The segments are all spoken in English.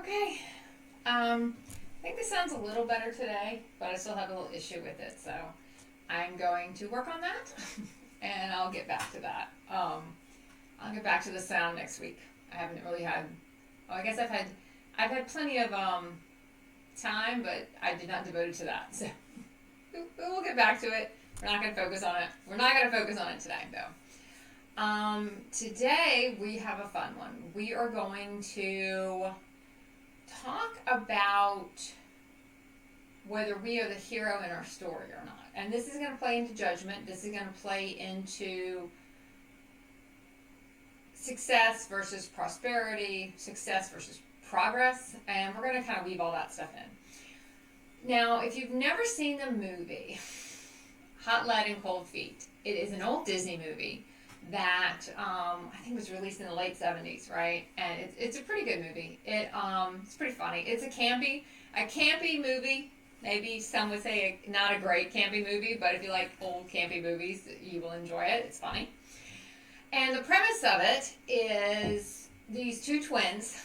Okay. I think this sounds a little better today, but I still have a little issue with it, so I'm going to work on that, and I'll get back to that. I'll get back to the sound next week. I haven't really had. Oh, I guess I've had plenty of time, but I did not devote it to that. So we'll get back to it. We're not going to focus on it. We're not going to focus on it today, though. Today we have a fun one. We are going to talk about whether we are the hero in our story or not. And this is going to play into judgment. This is going to play into success versus prosperity, success versus progress, and we're going to kind of weave all that stuff in. Now, if you've never seen the movie Hot Lead and Cold Feet, it is an old Disney movie that I think was released in the late 70s, right? And it's a pretty good movie. It's pretty funny. It's a campy movie. Maybe some would say not a great campy movie, but if you like old campy movies, you will enjoy it. It's funny. And the premise of it is these two twins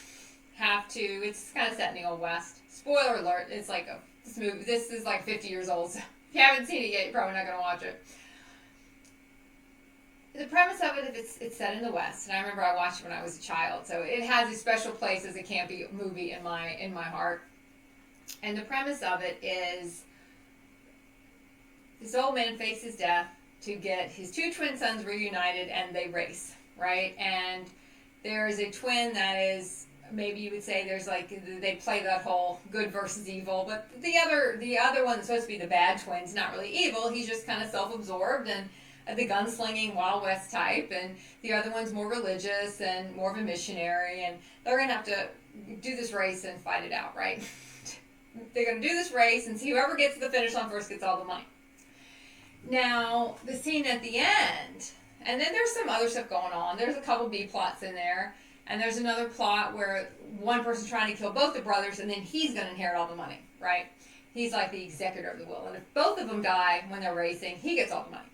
have to. It's kind of set in the Old West. Spoiler alert! It's like this movie. This is like 50 years old. So if you haven't seen it yet, you're probably not going to watch it. The premise of it, it's set in the West, and I remember I watched it when I was a child, so it has a special place as a campy movie in my heart. And the premise of it is this old man faces death to get his two twin sons reunited, and they race, right? And there is a twin that is, maybe you would say there's like, they play that whole good versus evil, but the other one's supposed to be the bad twin's not really evil. He's just kind of self-absorbed and the gunslinging Wild West type, and the other one's more religious and more of a missionary, and they're going to have to do this race and fight it out, right? They're going to do this race and see whoever gets to the finish line first gets all the money. Now, the scene at the end, and then there's some other stuff going on. There's a couple B plots in there, and there's another plot where one person's trying to kill both the brothers, and then he's going to inherit all the money, right? He's like the executor of the will, and if both of them die when they're racing, he gets all the money.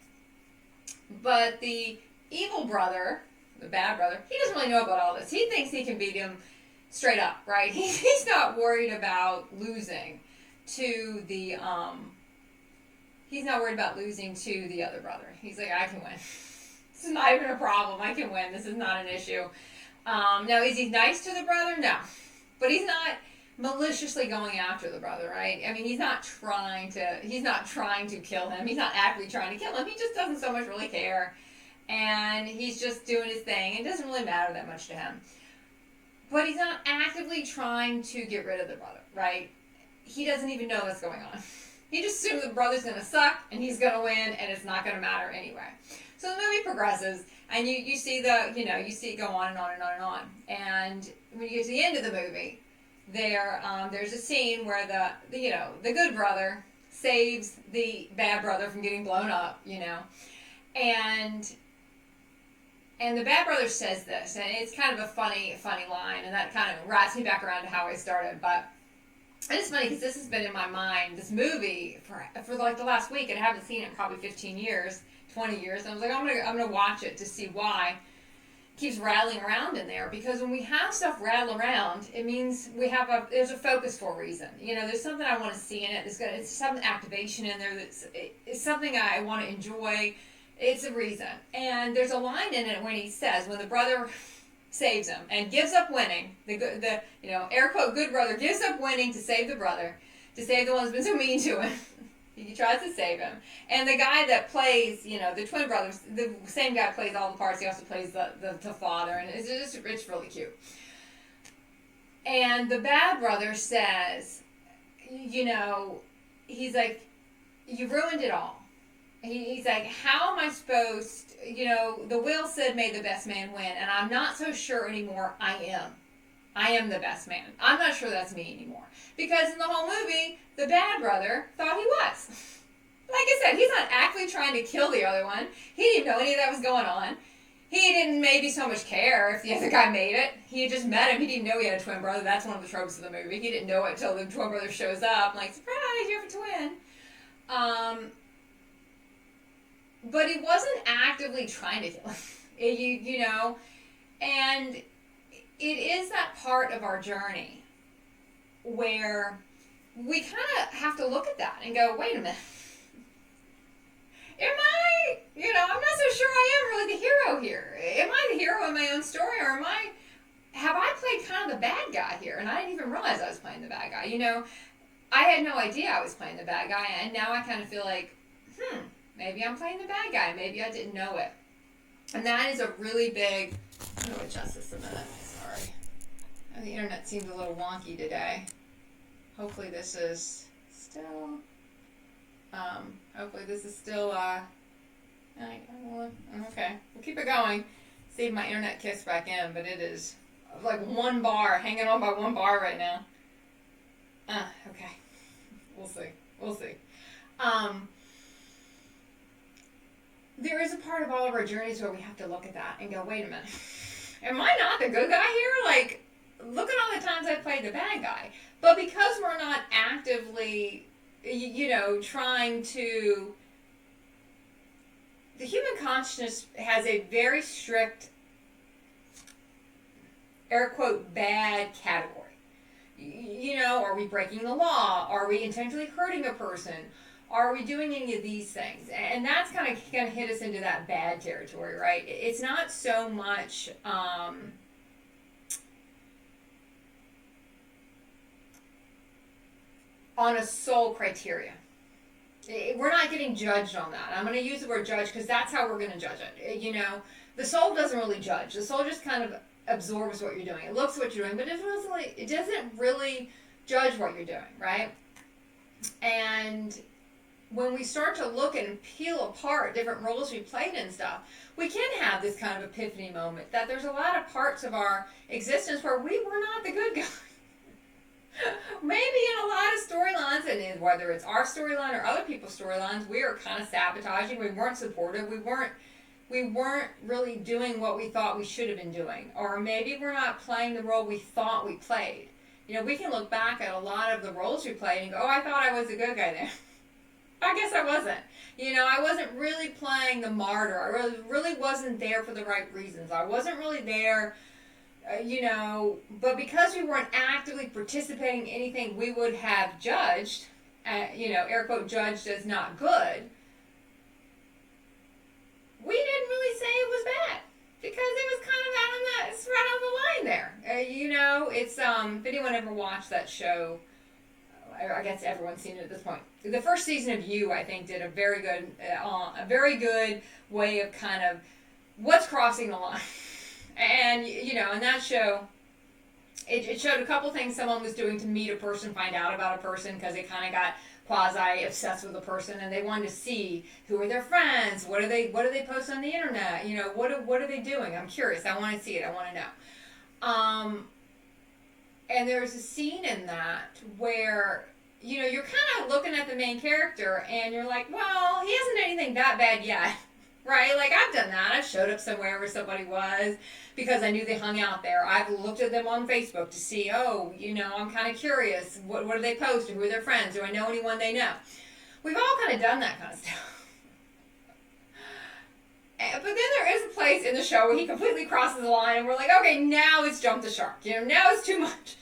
But the evil brother, the bad brother, he doesn't really know about all this. He thinks he can beat him straight up, right? He's not worried about losing to the he's not worried about losing to the other brother. He's like, I can win. This is not even a problem. I can win. This is not an issue. Now, is he nice to the brother? No. But he's not maliciously going after the brother, right? I mean, he's not trying to kill him. He's not actively trying to kill him. He just doesn't so much really care. And he's just doing his thing. It doesn't really matter that much to him. But he's not actively trying to get rid of the brother, right? He doesn't even know what's going on. He just assumes the brother's going to suck and he's going to win and it's not going to matter anyway. So the movie progresses and you see you see it go on and on and on and on. And when you get to the end of the movie, there's a scene where the good brother saves the bad brother from getting blown up, and the bad brother says this, and it's kind of a funny line, and that kind of wraps me back around to how I started. But it's funny because this has been in my mind, this movie, for like the last week, and I haven't seen it in probably 15 years, 20 years. And I was like, I'm gonna watch it to see why it keeps rattling around in there. Because when we have stuff rattle around, it means there's a focus for a reason. There's something I want to see in it. It's some activation in there. It's something I want to enjoy. It's a reason. And there's a line in it when he says, when the brother saves him and gives up winning, the air quote good brother gives up winning to save the brother, to save the one who's been so mean to him. He tries to save him. And the guy that plays, the twin brothers, the same guy plays all the parts. He also plays the father, and it's really cute. And the bad brother says, he's like, you ruined it all. He's like, how am I supposed to, the will said may the best man win, and I'm not so sure anymore I am the best man. I'm not sure that's me anymore. Because in the whole movie, the bad brother thought he was. Like I said, he's not actively trying to kill the other one. He didn't know any of that was going on. He didn't maybe so much care if the other guy made it. He had just met him. He didn't know he had a twin brother. That's one of the tropes of the movie. He didn't know it until the twin brother shows up. Like, surprise, you have a twin. But he wasn't actively trying to kill him. And it is that part of our journey where we kind of have to look at that and go, wait a minute. Am I, I'm not so sure I am really the hero here. Am I the hero in my own story, or have I played kind of the bad guy here? And I didn't even realize I was playing the bad guy. I had no idea I was playing the bad guy, and now I kind of feel like, maybe I'm playing the bad guy. Maybe I didn't know it. And that is a really big, I'm going to adjust this a minute. Sorry. The internet seems a little wonky today. Hopefully this is still, okay. We'll keep it going. See if my internet kicks back in, but it is like one bar, hanging on by one bar right now. Okay. We'll see. There is a part of all of our journeys where we have to look at that and go, wait a minute. Am I not the good guy here? Like, look at all the times I've played the bad guy. But because we're not actively, trying to... The human consciousness has a very strict, air quote, bad category. Are we breaking the law? Are we intentionally hurting a person? Are we doing any of these things? And that's kind of going to hit us into that bad territory, right? It's not so much on a soul criteria. We're not getting judged on that. I'm going to use the word judge because that's how we're going to judge it. The soul doesn't really judge. The soul just kind of absorbs what you're doing. It looks at what you're doing, but it doesn't really judge what you're doing, right? And when we start to look and peel apart different roles we played and stuff, we can have this kind of epiphany moment that there's a lot of parts of our existence where we were not the good guy. Maybe in a lot of storylines, and whether it's our storyline or other people's storylines, we were kind of sabotaging. We weren't supportive. We weren't really doing what we thought we should have been doing. Or maybe we're not playing the role we thought we played. We can look back at a lot of the roles we played and go, oh, I thought I was a good guy there. I guess I wasn't. I wasn't really playing the martyr. I really wasn't there for the right reasons. I wasn't really there, but because we weren't actively participating in anything we would have judged, air quote, judged as not good, we didn't really say it was bad. Because it was kind of it's right on the line there. It's, if anyone ever watched that show, I guess everyone's seen it at this point. The first season of You, I think, did a very good way of kind of what's crossing the line. And, in that show, it showed a couple things someone was doing to meet a person, find out about a person, because they kind of got quasi-obsessed with a person, and they wanted to see who are their friends, what do they post on the internet, what are they doing? I'm curious, I want to see it, I want to know. And there's a scene in that where, you're kind of looking at the main character, and you're like, well, he hasn't done anything that bad yet, right? Like, I've done that. I've showed up somewhere where somebody was because I knew they hung out there. I've looked at them on Facebook to see, I'm kind of curious. What do they post? Who are their friends? Do I know anyone they know? We've all kind of done that kind of stuff. But then there is a place in the show where he completely crosses the line, and we're like, okay, now it's jumped the shark. Now it's too much.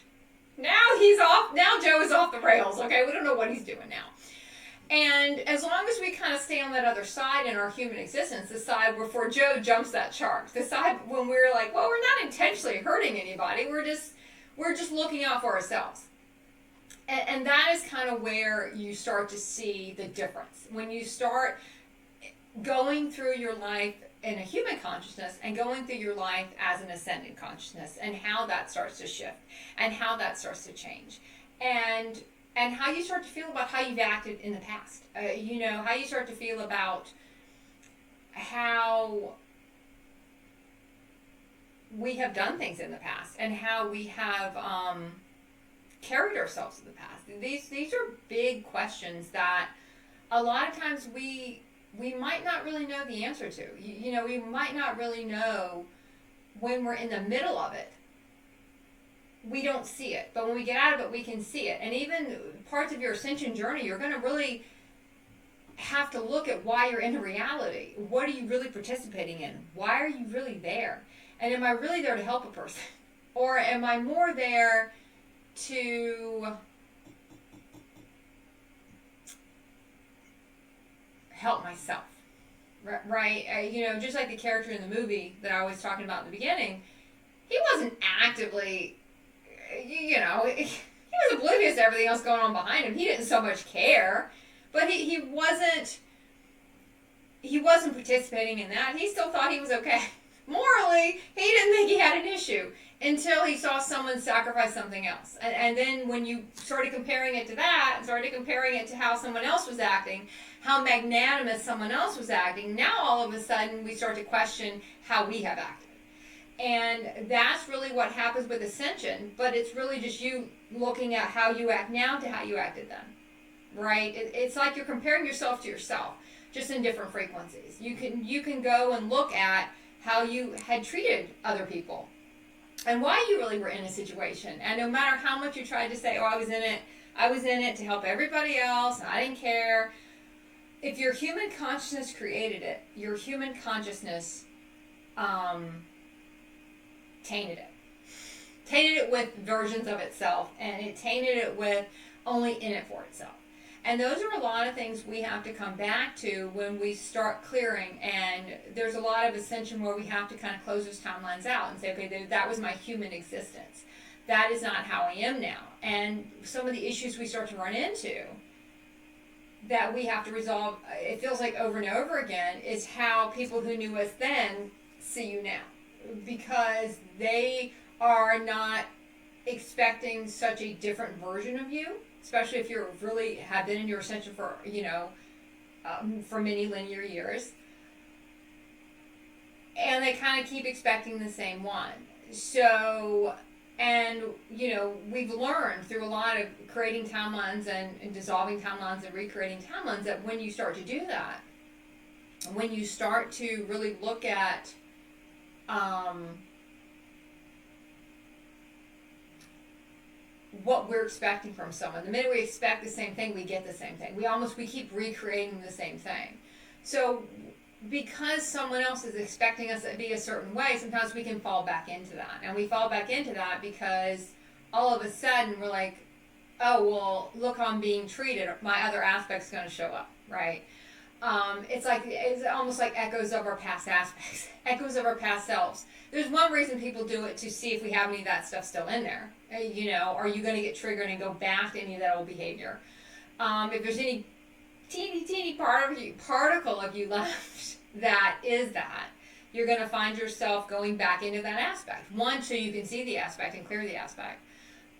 Now he's off. Now Joe is off the rails. Okay, we don't know what he's doing now. And as long as we kind of stay on that other side in our human existence, the side before Joe jumps that shark, the side when we're like, well, we're not intentionally hurting anybody. We're just looking out for ourselves. And that is kind of where you start to see the difference. When you start going through your life in a human consciousness and going through your life as an ascended consciousness, and how that starts to shift and how that starts to change, and how you start to feel about how you've acted in the past. How you start to feel about how we have done things in the past and how we have carried ourselves in the past. These are big questions that a lot of times we might not really know the answer to. We might not really know when we're in the middle of it. We don't see it. But when we get out of it, we can see it. And even parts of your ascension journey, you're going to really have to look at why you're in reality. What are you really participating in? Why are you really there? And am I really there to help a person? Or am I more there to help myself, right? Just like the character in the movie that I was talking about in the beginning, he wasn't actively, he was oblivious to everything else going on behind him. He didn't so much care, but he wasn't participating in that. He still thought he was okay. Morally, he didn't think he had an issue until he saw someone sacrifice something else. And then when you started comparing it to that, and started comparing it to how someone else was acting, how magnanimous someone else was acting, now all of a sudden we start to question how we have acted. And that's really what happens with ascension, but it's really just you looking at how you act now to how you acted then, right? It's like you're comparing yourself to yourself, just in different frequencies. You can go and look at how you had treated other people and why you really were in a situation. And no matter how much you tried to say, oh, I was in it to help everybody else, and I didn't care. If your human consciousness created it, your human consciousness tainted it. Tainted it with versions of itself, and it tainted it with only in it for itself. And those are a lot of things we have to come back to when we start clearing. And there's a lot of ascension where we have to kind of close those timelines out and say, okay, that was my human existence. That is not how I am now. And some of the issues we start to run into that we have to resolve, it feels like over and over again, is how people who knew us then see you now. Because they are not expecting such a different version of you, especially if you really have been in your ascension for, for many linear years. And they kind of keep expecting the same one. So, and, we've learned through a lot of creating timelines and dissolving timelines and recreating timelines that when you start to do that, when you start to really look at what we're expecting from someone. The minute we expect the same thing, we get the same thing. We keep recreating the same thing. So because someone else is expecting us to be a certain way, sometimes we can fall back into that. And we fall back into that because all of a sudden we're like, oh, well, look how I'm being treated. My other aspect's going to show up, right? It's almost like echoes of our past aspects, echoes of our past selves. There's one reason people do it, to see if we have any of that stuff still in there. Are you going to get triggered and go back to any of that old behavior? If there's any teeny particle of you left that is that, you're going to find yourself going back into that aspect. One, so you can see the aspect and clear the aspect.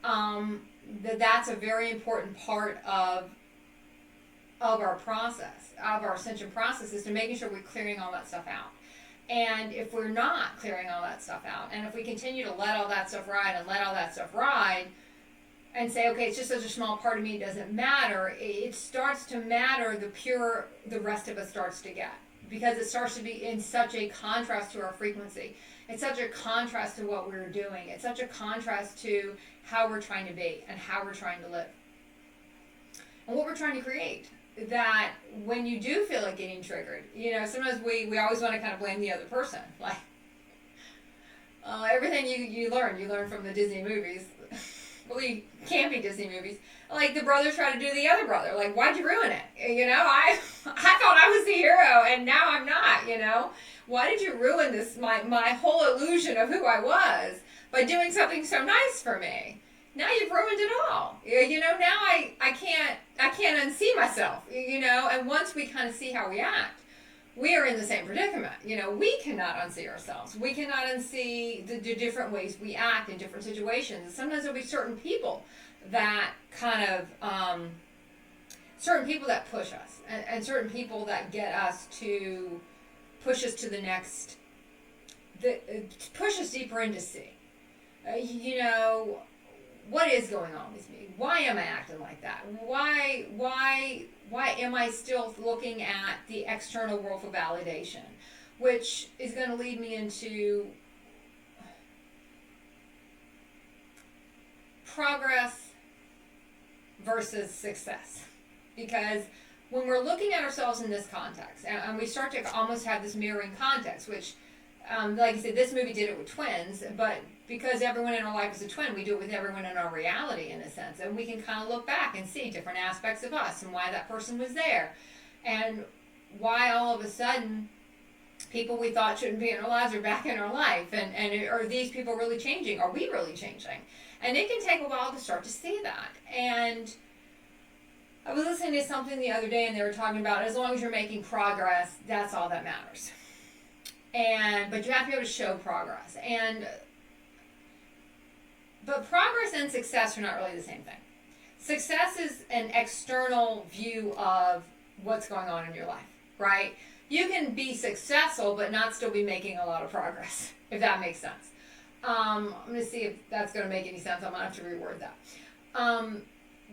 That's a very important part of our process, of our ascension process, is to making sure we're clearing all that stuff out. And if we're not clearing all that stuff out, and if we continue to let all that stuff ride and say, okay, it's just such a small part of me, it doesn't matter, it starts to matter the pure the rest of us starts to get. Because it starts to be in such a contrast to our frequency. It's such a contrast to what we're doing. It's such a contrast to how we're trying to be and how we're trying to live. And what we're trying to create. That when you do feel like getting triggered, sometimes we always want to kind of blame the other person. Like, everything you learn from the Disney movies. Well, you can't be Disney movies. Like, the brothers try to do the other brother. Like, why'd you ruin it? I thought I was the hero, and now I'm not, Why did you ruin this, my whole illusion of who I was by doing something so nice for me? Now you've ruined it all. Now I can't unsee myself, and once we kind of see how we act, we are in the same predicament. We cannot unsee ourselves. We cannot unsee the different ways we act in different situations. And sometimes there'll be certain people that kind of, certain people that push us, and certain people that get us to push us to the next, push us deeper into C. What is going on with me? Why am I acting like that? Why am I still looking at the external world for validation? Which is going to lead me into progress versus success. Because when we're looking at ourselves in this context, and we start to almost have this mirroring context, which, like I said, this movie did it with twins, but because everyone in our life is a twin. We do it with everyone in our reality, in a sense, and we can kind of look back and see different aspects of us and why that person was there, and why all of a sudden people we thought shouldn't be in our lives are back in our life, and are these people really changing? Are we really changing? And it can take a while to start to see that. And I was listening to something the other day, and they were talking about as long as you're making progress, that's all that matters. But you have to be able to show progress. But progress and success are not really the same thing. Success is an external view of what's going on in your life, right? You can be successful but not still be making a lot of progress, if that makes sense. I'm going to see if that's going to make any sense. I'm going to have to reword that.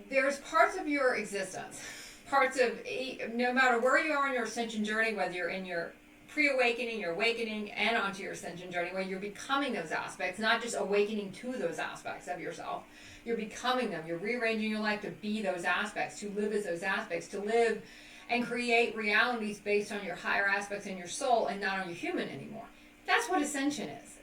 There's parts of your existence, no matter where you are in your ascension journey, whether you're in your pre-awakening, your awakening, and onto your ascension journey, where you're becoming those aspects, not just awakening to those aspects of yourself. You're becoming them. You're rearranging your life to be those aspects, to live as those aspects, to live and create realities based on your higher aspects in your soul and not on your human anymore. That's what ascension is.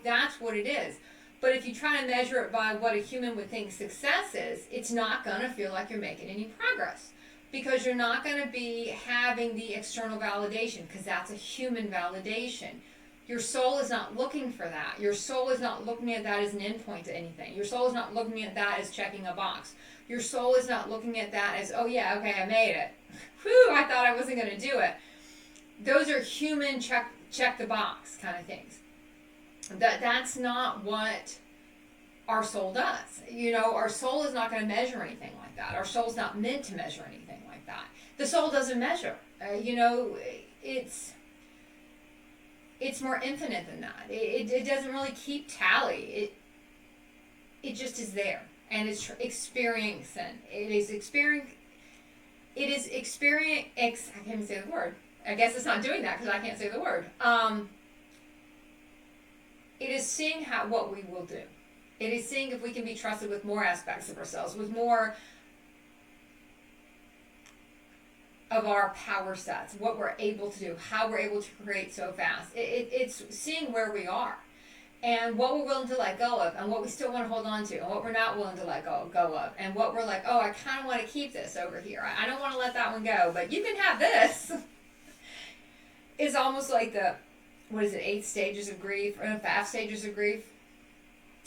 That's what it is. But if you try to measure it by what a human would think success is, it's not going to feel like you're making any progress, because you're not going to be having the external validation, because that's a human validation. Your soul is not looking for that. Your soul is not looking at that as an endpoint to anything. Your soul is not looking at that as checking a box. Your soul is not looking at that as, oh yeah, okay, I made it. Whew, I thought I wasn't going to do it. Those are human check the box kind of things. That's not what our soul does. Our soul is not going to measure anything like that. Our soul's not meant to measure anything like that. The soul doesn't measure. It's more infinite than that. It doesn't really keep tally. It just is there, and it's experiencing. I can't even say the word. I guess it's not doing that because I can't say the word. It is seeing what we will do. It is seeing if we can be trusted with more aspects of ourselves, with more of our power sets, what we're able to do, how we're able to create so fast. It's seeing where we are and what we're willing to let go of and what we still want to hold on to and what we're not willing to let go of and what we're like, oh, I kind of want to keep this over here. I don't want to let that one go, but you can have this. It's almost like 8 stages of grief, or 5 stages of grief.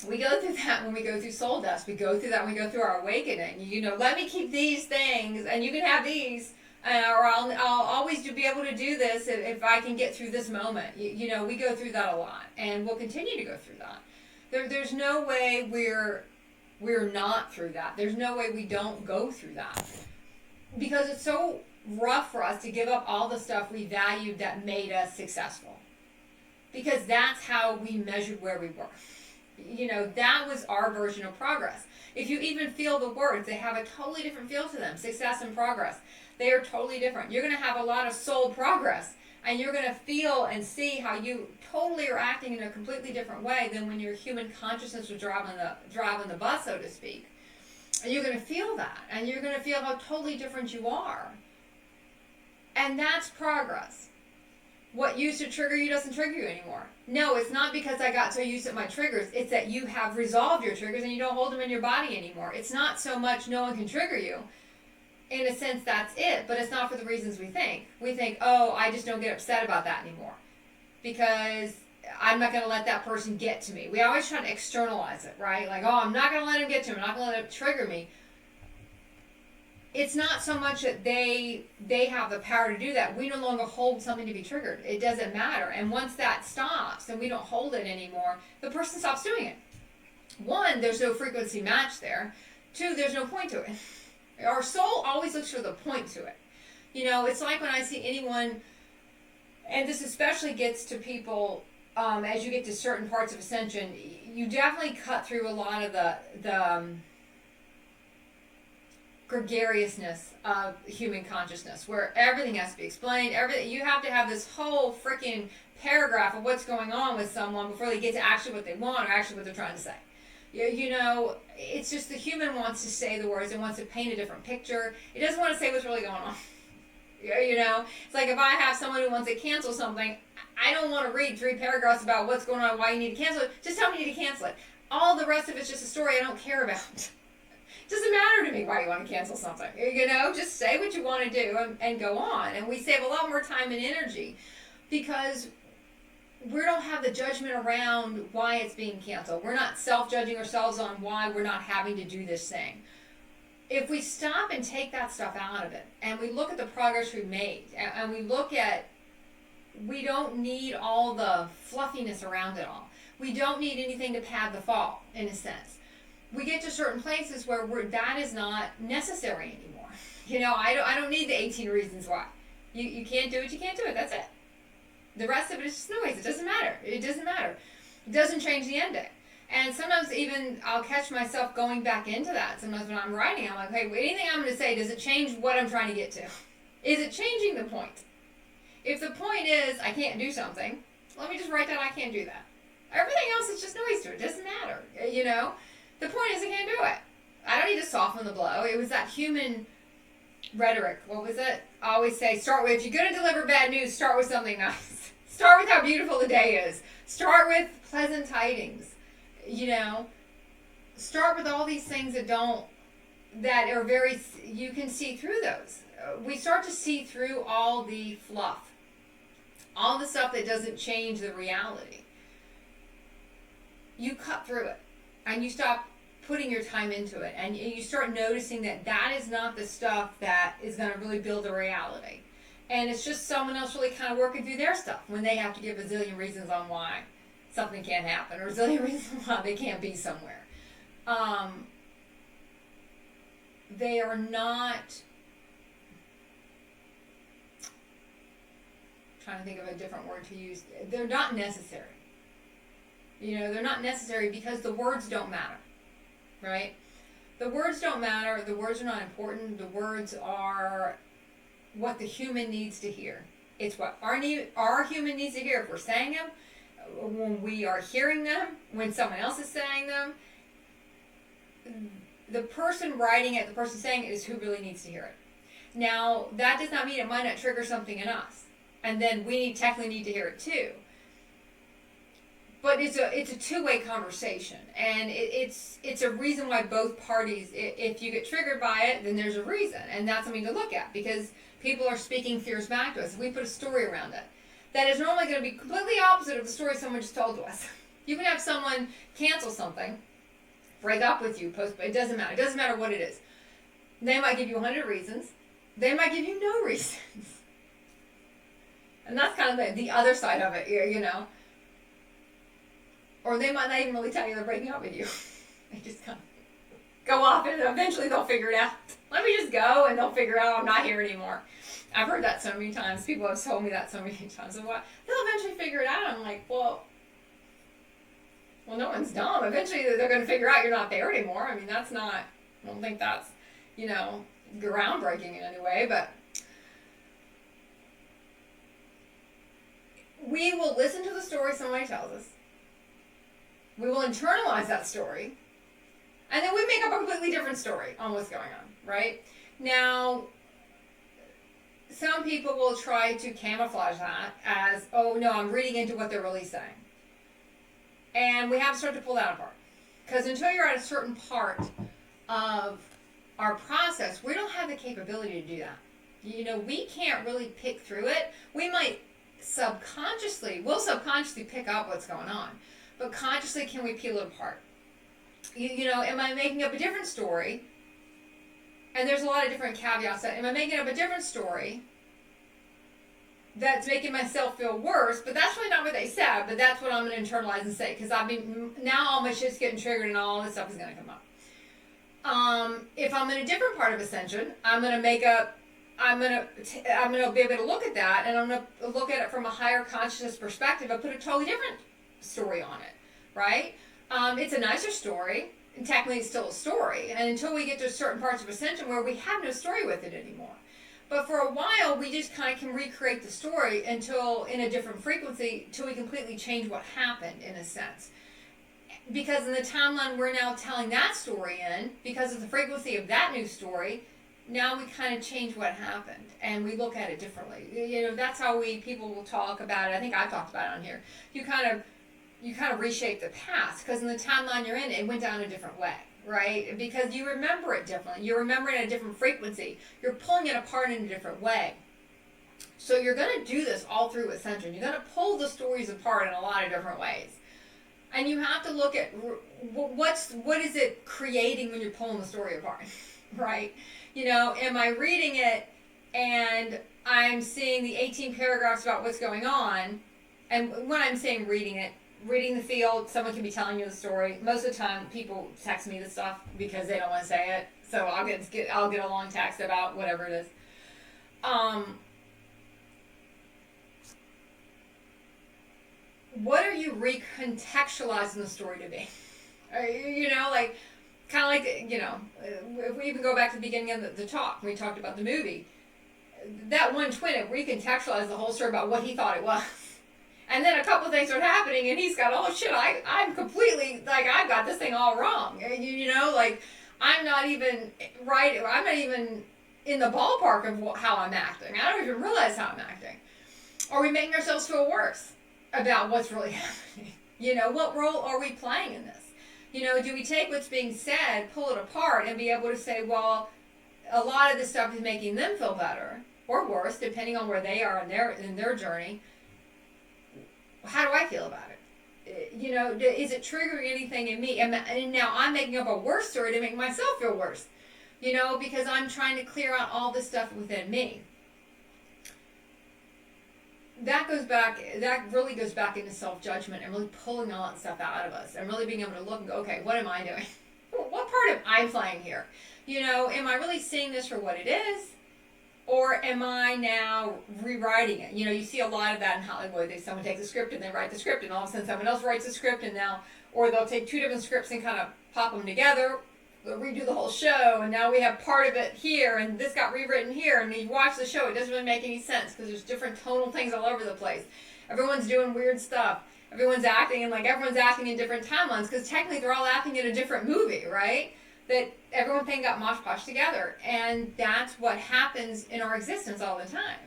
We go through that when we go through soul dust. We go through that when we go through our awakening. Let me keep these things, and you can have these, or I'll always be able to do this if I can get through this moment. We go through that a lot, and we'll continue to go through that. There's no way we're not through that. There's no way we don't go through that, because it's so rough for us to give up all the stuff we valued that made us successful, because that's how we measured where we were. That was our version of progress. If you even feel the words, they have a totally different feel to them. Success and progress, they are totally different. You're going to have a lot of soul progress, and you're going to feel and see how you totally are acting in a completely different way than when your human consciousness was driving the bus, so to speak. And you're going to feel that, and you're going to feel how totally different you are. And that's progress. What used to trigger you doesn't trigger you anymore. No, it's not because I got so used to my triggers. It's that you have resolved your triggers and you don't hold them in your body anymore. It's not so much no one can trigger you. In a sense, that's it. But it's not for the reasons we think. We think, oh, I just don't get upset about that anymore, because I'm not going to let that person get to me. We always try to externalize it, right? Like, oh, I'm not going to let him get to me. I'm not going to let it trigger me. It's not so much that they have the power to do that. We no longer hold something to be triggered. It doesn't matter. And once that stops and we don't hold it anymore, the person stops doing it. 1, there's no frequency match there. 2, there's no point to it. Our soul always looks for the point to it. It's like when I see anyone, and this especially gets to people as you get to certain parts of ascension, you definitely cut through a lot of the gregariousness of human consciousness, where everything has to be explained. You have to have this whole freaking paragraph of what's going on with someone before they get to actually what they want or actually what they're trying to say. It's just the human wants to say the words and wants to paint a different picture. It doesn't want to say what's really going on. It's like if I have someone who wants to cancel something, I don't want to read 3 paragraphs about what's going on, why you need to cancel it. Just tell me you need to cancel it. All the rest of it's just a story I don't care about. It doesn't matter to me why you want to cancel something. Just say what you want to do and go on. And we save a lot more time and energy because we don't have the judgment around why it's being canceled. We're not self-judging ourselves on why we're not having to do this thing. If we stop and take that stuff out of it and we look at the progress we've made and we look at, we don't need all the fluffiness around it all. We don't need anything to pad the fall, in a sense. We get to certain places where that is not necessary anymore. I don't need the 18 reasons why. You can't do it, you can't do it, that's it. The rest of it is just noise. It doesn't matter. It doesn't matter. It doesn't change the ending. And sometimes even I'll catch myself going back into that. Sometimes when I'm writing, I'm like, hey, anything I'm going to say, does it change what I'm trying to get to? Is it changing the point? If the point is I can't do something, let me just write down I can't do that. Everything else is just noise to it. It doesn't matter. The point is I can't do it. I don't need to soften the blow. It was that human rhetoric. What was it? I always say, if you're going to deliver bad news, start with something nice. Start with how beautiful the day is. Start with pleasant tidings. Start with all these things that are very, you can see through those. We start to see through all the fluff. All the stuff that doesn't change the reality. You cut through it. And you stop putting your time into it. And you start noticing that is not the stuff that is going to really build a reality. And it's just someone else really kind of working through their stuff when they have to give a zillion reasons on why something can't happen or a zillion reasons why they can't be somewhere. They are not, I'm trying to think of a different word to use, they're not necessary. They're not necessary because the words don't matter, right? The words don't matter. The words are not important. The words are what the human needs to hear. It's what our human needs to hear if we're saying them, when we are hearing them, when someone else is saying them. The person writing it, the person saying it is who really needs to hear it. Now, that does not mean it might not trigger something in us. And then we technically need to hear it too. But it's a two-way conversation, and it's a reason why both parties, if you get triggered by it, then there's a reason, and that's something to look at, because people are speaking fears back to us. We put a story around it that is normally going to be completely opposite of the story someone just told to us. You can have someone cancel something, break up with you, it doesn't matter. It doesn't matter what it is. They might give you 100 reasons. They might give you no reasons. And that's kind of the other side of it, Or they might not even really tell you they're breaking up with you. They just kind of go off and eventually they'll figure it out. Let me just go and they'll figure out I'm not here anymore. I've heard that so many times. People have told me that so many times. And they'll eventually figure it out. I'm like, well, no one's dumb. Eventually they're going to figure out you're not there anymore. I mean, I don't think that's, groundbreaking in any way, but we will listen to the story somebody tells us. We will internalize that story, and then we make up a completely different story on what's going on, right? Now, some people will try to camouflage that as, oh no, I'm reading into what they're really saying. And we have to start to pull that apart. Because until you're at a certain part of our process, we don't have the capability to do that. We can't really pick through it. We'll subconsciously pick up what's going on. But consciously, can we peel it apart? Am I making up a different story? And there's a lot of different caveats. Am I making up a different story that's making myself feel worse? But that's really not what they said. But that's what I'm going to internalize and say. Because now all my shit's getting triggered and all this stuff is going to come up. If I'm in a different part of Ascension, I'm going to be able to look at that, and I'm going to look at it from a higher consciousness perspective and put a totally different story on it, right? It's a nicer story, and technically it's still a story, and until we get to certain parts of Ascension where we have no story with it anymore. But for a while, we just kind of can recreate the story until in a different frequency, until we completely change what happened, in a sense. Because in the timeline we're now telling that story in, because of the frequency of that new story, now we kind of change what happened and we look at it differently. That's how people will talk about it. I think I've talked about it on here. You kind of reshape the past because in the timeline you're in, it went down a different way, right? Because you remember it differently. You remember it at a different frequency. You're pulling it apart in a different way. So you're going to do this all through Ascension. You're going to pull the stories apart in a lot of different ways. And you have to look at what is it creating when you're pulling the story apart, right? Am I reading it and I'm seeing the 18 paragraphs about what's going on? And when I'm saying reading the field, someone can be telling you the story. Most of the time, people text me the stuff because they don't want to say it. So I'll get a long text about whatever it is. What are you recontextualizing the story to be? If we even go back to the beginning of the talk, when we talked about the movie, that one twin, it recontextualized the whole story about what he thought it was. And then a couple of things are happening, and he's got, oh shit, I'm completely, I've got this thing all wrong. I'm not even right, I'm not even in the ballpark of how I'm acting. I don't even realize how I'm acting. Are we making ourselves feel worse about what's really happening? What role are we playing in this? Do we take what's being said, pull it apart, and be able to say, well, a lot of this stuff is making them feel better or worse, depending on where they are in their journey. How do I feel about it? Is it triggering anything in me? And now I'm making up a worse story to make myself feel worse, because I'm trying to clear out all this stuff within me. That really goes back into self-judgment and really pulling all that stuff out of us and really being able to look and go, okay, what am I doing? What part am I playing here? Am I really seeing this for what it is? Or am I now rewriting it? You see a lot of that in Hollywood. Someone takes a script and they write the script, and all of a sudden someone else writes the script, or they'll take two different scripts and kind of pop them together, redo the whole show, and now we have part of it here, and this got rewritten here, and you watch the show, it doesn't really make any sense because there's different tonal things all over the place. Everyone's doing weird stuff. Everyone's acting in different timelines because technically they're all acting in a different movie, right? That everyone got mosh posh together, and that's what happens in our existence all the time.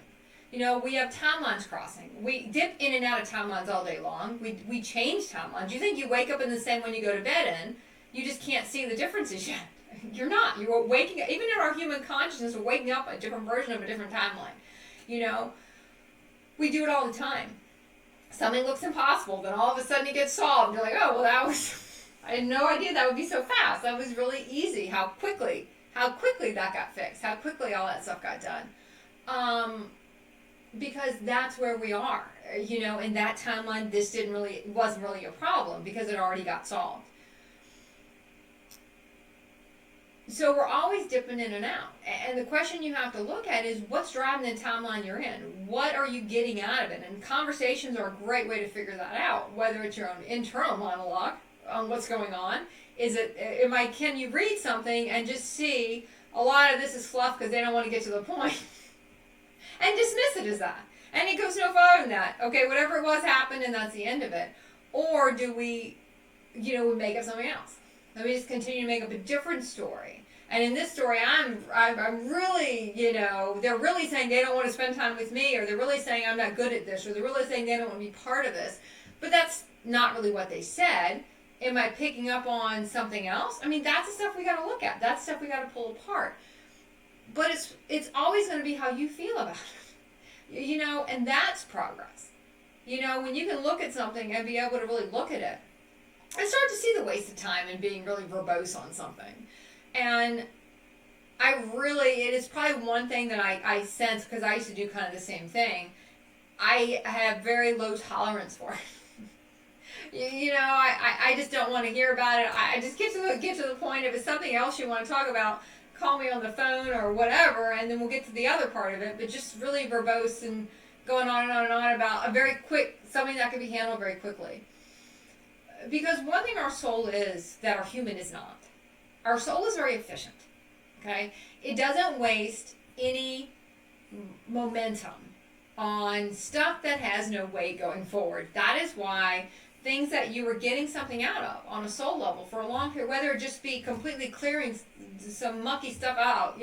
We have timelines crossing. We dip in and out of timelines all day long. We change timelines. You think you wake up in the same one you go to bed in. You just can't see the differences yet. You're not. You're waking up. Even in our human consciousness, we're waking up a different version of a different timeline. We do it all the time. Something looks impossible, then all of a sudden it gets solved. You're like, oh, well, I had no idea that would be so fast. That was really easy. How quickly that got fixed. How quickly all that stuff got done. Because that's where we are. In that timeline, this wasn't really a problem because it already got solved. So we're always dipping in and out. And the question you have to look at is what's driving the timeline you're in? What are you getting out of it? And conversations are a great way to figure that out, whether it's your own internal monologue on what's going on. Can you read something and just see a lot of this is fluff because they don't want to get to the point and dismiss it as that? And it goes no farther than that. Okay, whatever it was happened and that's the end of it. Or do we make up something else? Let me just continue to make up a different story. And in this story, I'm really, they're really saying they don't want to spend time with me, or they're really saying I'm not good at this, or they're really saying they don't want to be part of this. But that's not really what they said. Am I picking up on something else? That's the stuff we got to look at. That's stuff we got to pull apart. But it's always going to be how you feel about it. And that's progress. When you can look at something and be able to really look at it, I start to see the waste of time in being really verbose on something. And it is probably one thing that I sense, because I used to do kind of the same thing, I have very low tolerance for it. I just don't want to hear about it. I just get to the point. If it's something else you want to talk about, call me on the phone or whatever, and then we'll get to the other part of it. But just really verbose and going on and on and on about a very quick, something that can be handled very quickly. Because one thing our soul is that our human is not. Our soul is very efficient, okay? It doesn't waste any momentum on stuff that has no weight going forward. That is why things that you were getting something out of on a soul level for a long period, whether it just be completely clearing some mucky stuff out,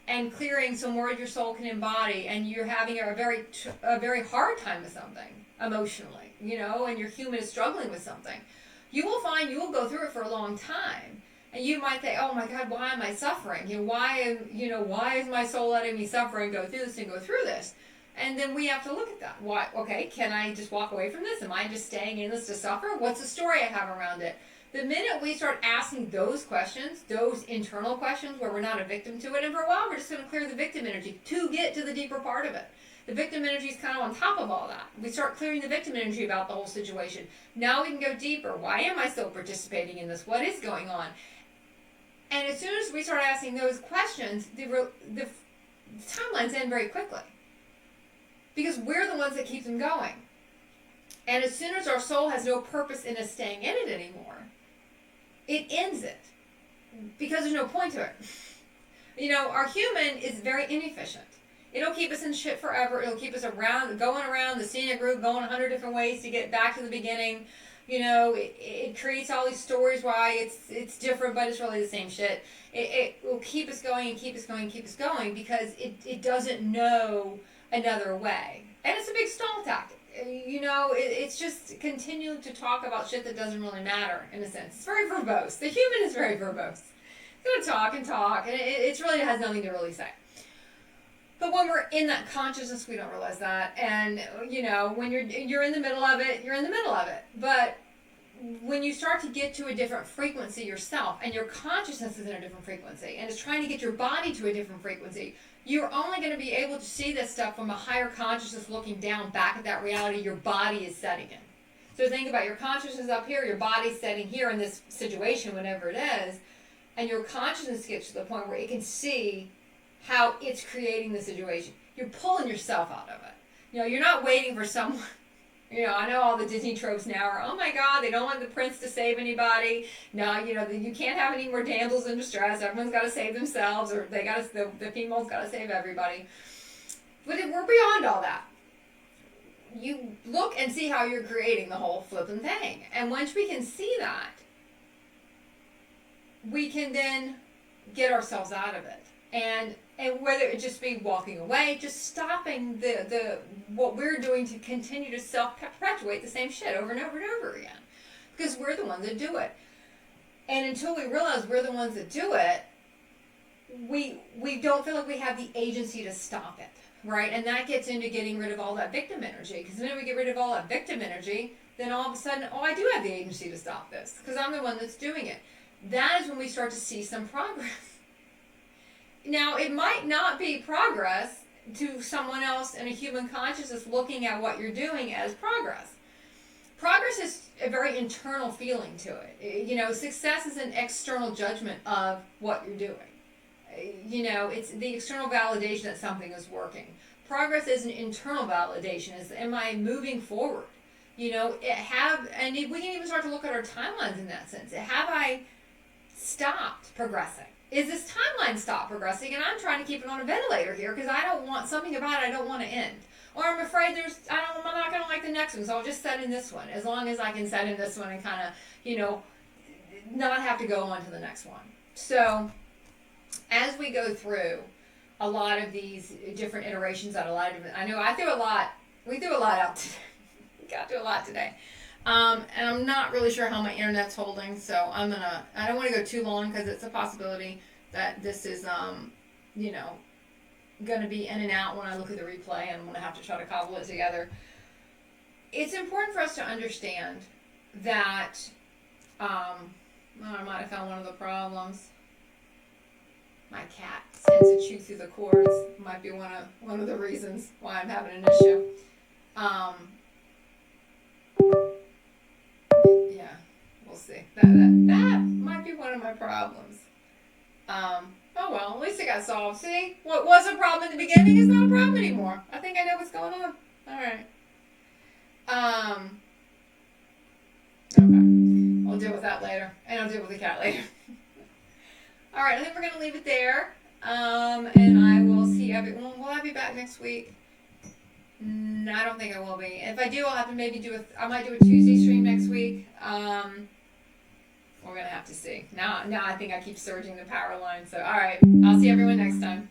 and clearing some words your soul can embody, and you're having a very hard time with something emotionally, and your human is struggling with something, you will find you will go through it for a long time. And you might think, oh my God, why am I suffering? Why is my soul letting me suffer and go through this and go through this? And then we have to look at that. Why? Okay, can I just walk away from this? Am I just staying in this to suffer? What's the story I have around it? The minute we start asking those questions, those internal questions where we're not a victim to it, and for a while we're just going to clear the victim energy to get to the deeper part of it. The victim energy is kind of on top of all that. We start clearing the victim energy about the whole situation. Now we can go deeper. Why am I still participating in this? What is going on? And as soon as we start asking those questions, the timelines end very quickly. Because we're the ones that keep them going. And as soon as our soul has no purpose in us staying in it anymore, it ends it. Because there's no point to it. Our human is very inefficient. It'll keep us in shit forever. It'll keep us going around the scenic route, going 100 different ways to get back to the beginning. It creates all these stories why it's different, but it's really the same shit. It will keep us going and keep us going and keep us going because it doesn't know another way. And it's a big stall tactic. It's just continuing to talk about shit that doesn't really matter, in a sense. It's very verbose. The human is very verbose. It's going to talk and talk, and it really has nothing to really say. But when we're in that consciousness, we don't realize that. And, when you're in the middle of it, you're in the middle of it. But when you start to get to a different frequency yourself, and your consciousness is in a different frequency, and it's trying to get your body to a different frequency, you're only going to be able to see this stuff from a higher consciousness looking down back at that reality your body is setting in. So think about your consciousness up here, your body's setting here in this situation, whatever it is, and your consciousness gets to the point where it can see how it's creating the situation. You're pulling yourself out of it. You're not waiting for someone. I know all the Disney tropes now are, oh my God, they don't want the prince to save anybody. No, you can't have any more damsels in distress. Everyone's got to save themselves, or the female's got to save everybody. But we're beyond all that. You look and see how you're creating the whole flipping thing. And once we can see that, we can then get ourselves out of it. And whether it just be walking away, just stopping the what we're doing to continue to self-perpetuate the same shit over and over and over again. Because we're the ones that do it. And until we realize we're the ones that do it, we don't feel like we have the agency to stop it, right? And that gets into getting rid of all that victim energy. Because the minute we get rid of all that victim energy, then all of a sudden, I do have the agency to stop this. Because I'm the one that's doing it. That is when we start to see some progress. Now, it might not be progress to someone else in a human consciousness looking at what you're doing as progress. Progress is a very internal feeling to it. Success is an external judgment of what you're doing. It's the external validation that something is working. Progress is an internal validation. Am I moving forward? And we can even start to look at our timelines in that sense. Have I stopped progressing? Is this timeline stopped progressing and I'm trying to keep it on a ventilator here because I don't want something about it I don't want to end? Or I'm afraid I'm not going to like the next one, so I'll just set in this one as long as I can set in this one and kind of, not have to go on to the next one. So as we go through a lot of these different iterations I know we threw a lot out today. We got through a lot today. And I'm not really sure how my internet's holding, so I don't want to go too long because it's a possibility that this is, going to be in and out when I look at the replay, and I'm going to have to try to cobble it together. It's important for us to understand that, I might have found one of the problems. My cat tends to chew through the cords. Might be one of the reasons why I'm having an issue. Yeah, we'll see. That might be one of my problems. Oh well, at least it got solved. See? What was a problem in the beginning is not a problem anymore. I think I know what's going on. Alright. Okay. I'll deal with that later. And I'll deal with the cat later. Alright, I think we're going to leave it there. And I will see everyone. Will I be back next week? No. No, I don't think I will be. If I do, I'll have to maybe I might do a Tuesday stream next week. We're gonna have to see. Now I think I keep surging the power line. So, all right, I'll see everyone next time.